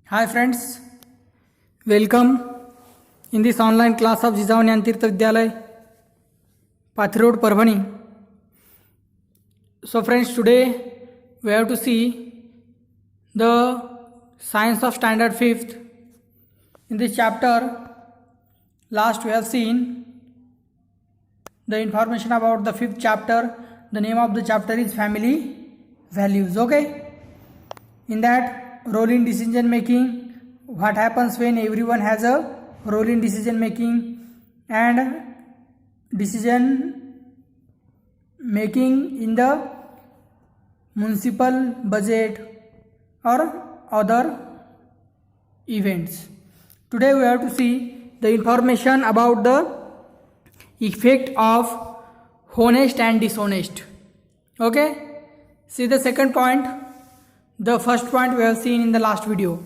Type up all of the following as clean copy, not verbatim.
Hi friends, welcome in this online class of Jijaऊ Jnantirth Vidyalay, Pathri Road, Parbhani. So friends, today we have to see the science of standard 5th. In this chapter, last we have seen the information about the 5th chapter. The name of the chapter is family values. Okay, in that role in decision making, what happens when everyone has a role in decision making, and decision making in the municipal budget or other events. Today we have to see the information about the effect of honest and dishonest. Okay, see the second point. The first point we have seen in the last video.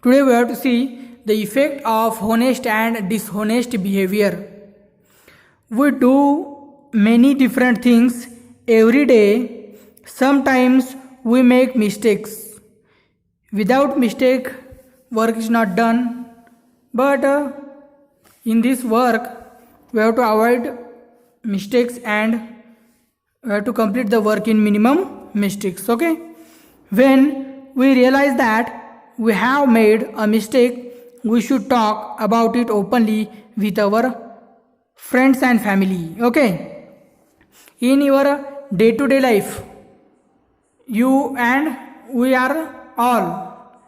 Today we have to see the effect of honest and dishonest behavior. We do many different things every day. Sometimes we make mistakes. Without mistake, work is not done. But in this work, we have to avoid mistakes and we have to complete the work in minimum mistakes. Okay. When we realize that we have made a mistake, we should talk about it openly with our friends and family. Okay. In your day-to-day life, you and we are all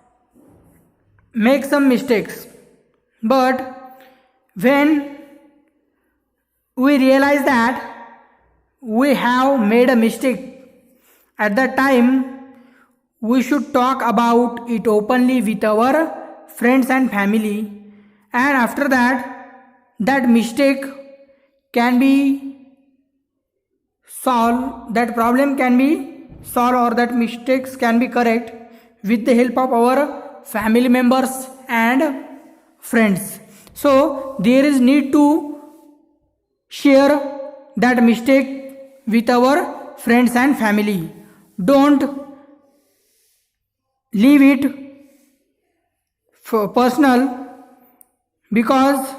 make some mistakes. But when we realize that we have made a mistake, at that time we should talk about it openly with our friends and family, and after that mistake can be solved, that problem can be solved, or that mistakes can be correct with the help of our family members and friends. So there is need to share that mistake with our friends and family. Don't leave it for personal, because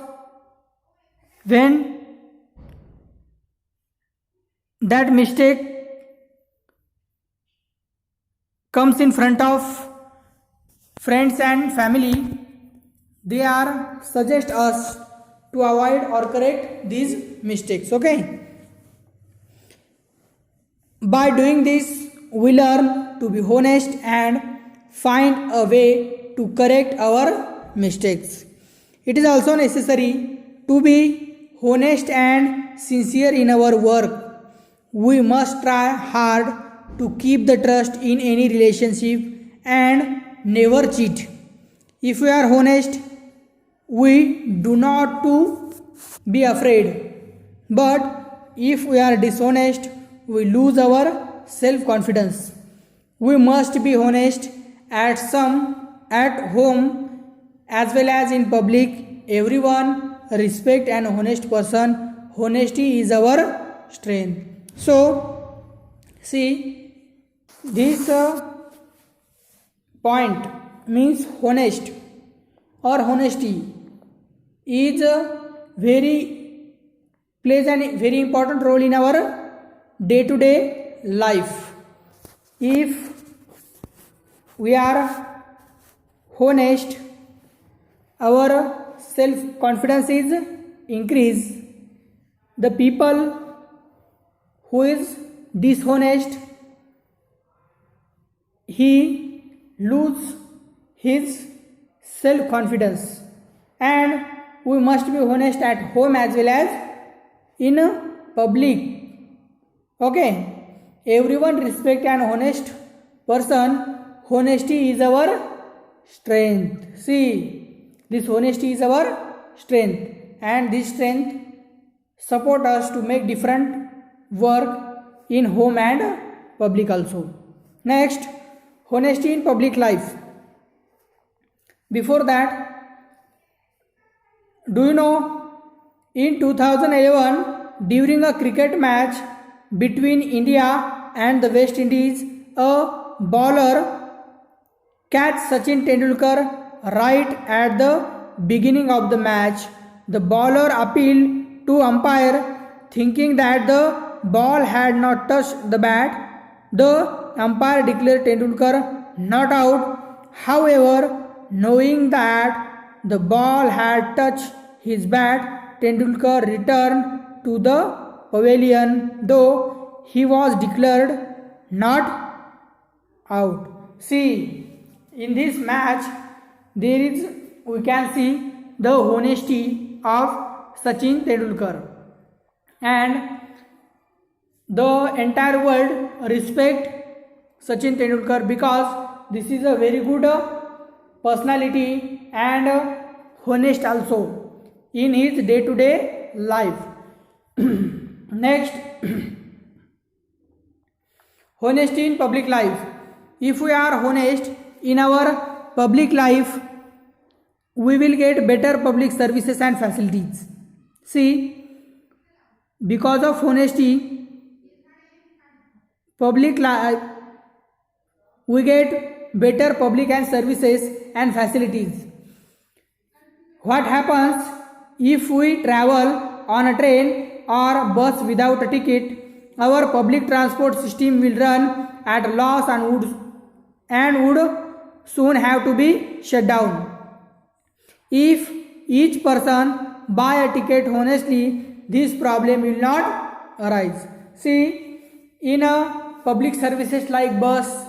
when that mistake comes in front of friends and family, they are suggest us to avoid or correct these mistakes. Okay, by doing this we learn to be honest and find a way to correct our mistakes. It is also necessary to be honest and sincere in our work. We must try hard to keep the trust in any relationship and never cheat. If we are honest, we do not to be afraid. But if we are dishonest, we lose our self-confidence. We must be honest at home as well as in public. Everyone respect an honest person. Honesty is our strength. So see, this point means honest or honesty is plays a very important role in our day-to-day life. If we are honest, our self-confidence is increased. The people who is dishonest, he lose his self-confidence. And we must be honest at home as well as in public. Okay, everyone respect an honest person. Honesty is our strength. See, this honesty is our strength, and this strength support us to make different work in home and public also. Next, honesty in public life. Before that, do you know, in 2011 during a cricket match between India and the West Indies, a bowler catch Sachin Tendulkar right at the beginning of the match. The bowler appealed to umpire thinking that the ball had not touched the bat. The umpire declared Tendulkar not out. However, knowing that the ball had touched his bat, Tendulkar returned to the pavilion though he was declared not out. See, in this match, we can see the honesty of Sachin Tendulkar, and the entire world respect Sachin Tendulkar because this is a very good personality and honest also in his day-to-day life. Next, honesty in public life. If we are honest in our public life, we will get better public services and facilities. See, because of honesty, we get better public and services and facilities. What happens if we travel on a train or bus without a ticket? Our public transport system will run at loss and would soon have to be shut down. If each person buy a ticket honestly, this problem will not arise. See, in a public services like bus,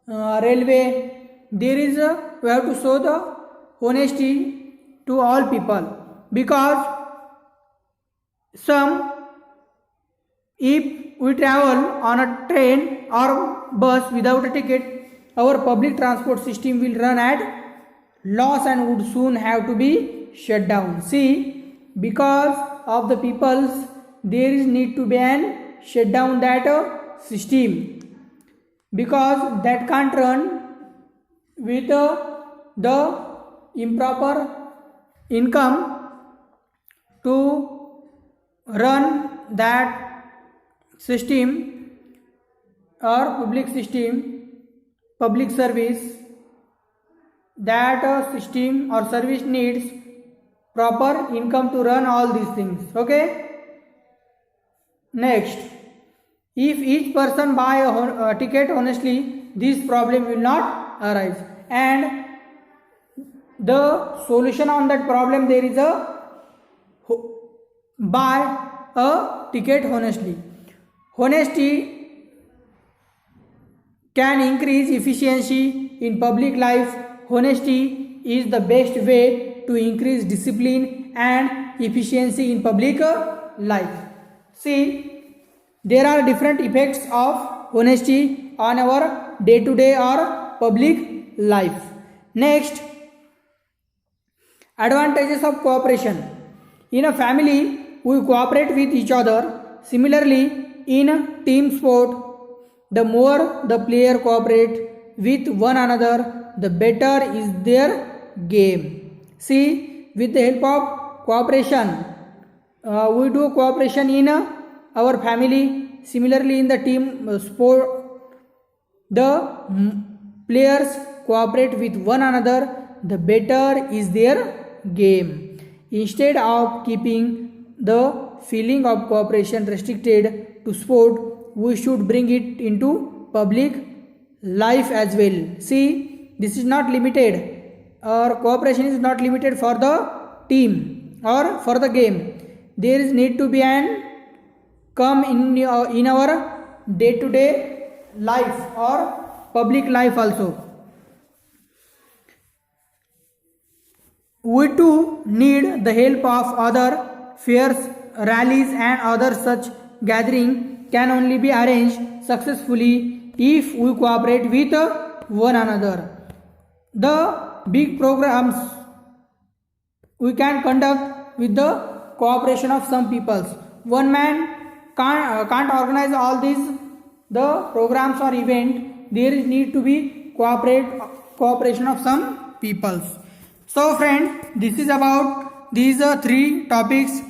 railway, we have to show the honesty to all people, because if we travel on a train or bus without a ticket, our public transport system will run at loss and would soon have to be shut down. See, because of the peoples, there is need to be an shut down that system, because that can't run with the improper income to run that system or public service. That system or service needs proper income to run all these things. Okay. Next, if each person buy a ticket honestly, this problem will not arise, and the solution on that problem, there is a buy a ticket honestly. Honesty can increase efficiency in public life. Honesty is the best way to increase discipline and efficiency in public life. See, there are different effects of honesty on our day-to-day or public life. Next, advantages of cooperation. In a family, we cooperate with each other. Similarly, in team sport, the more the player cooperate with one another, the better is their game. See, with the help of cooperation, we do cooperation in our family. Similarly, in the team sport, the players cooperate with one another, the better is their game. Instead of keeping the feeling of cooperation restricted to sport, we should bring it into public life as well. See, this is not limited, or cooperation is not limited for the team or for the game. There is need to be an come in our day-to-day life or public life also. We too need the help of other. Fairs, rallies and other such gathering can only be arranged successfully if we cooperate with one another. The big programs we can conduct with the cooperation of some peoples. One man can't organize all these the programs or event. There is need to be cooperation of some peoples. So friend, this is about these three topics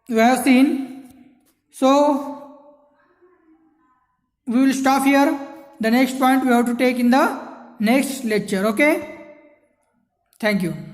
we have seen. So we will stop here. The next point we have to take in the next lecture. Okay. Thank you.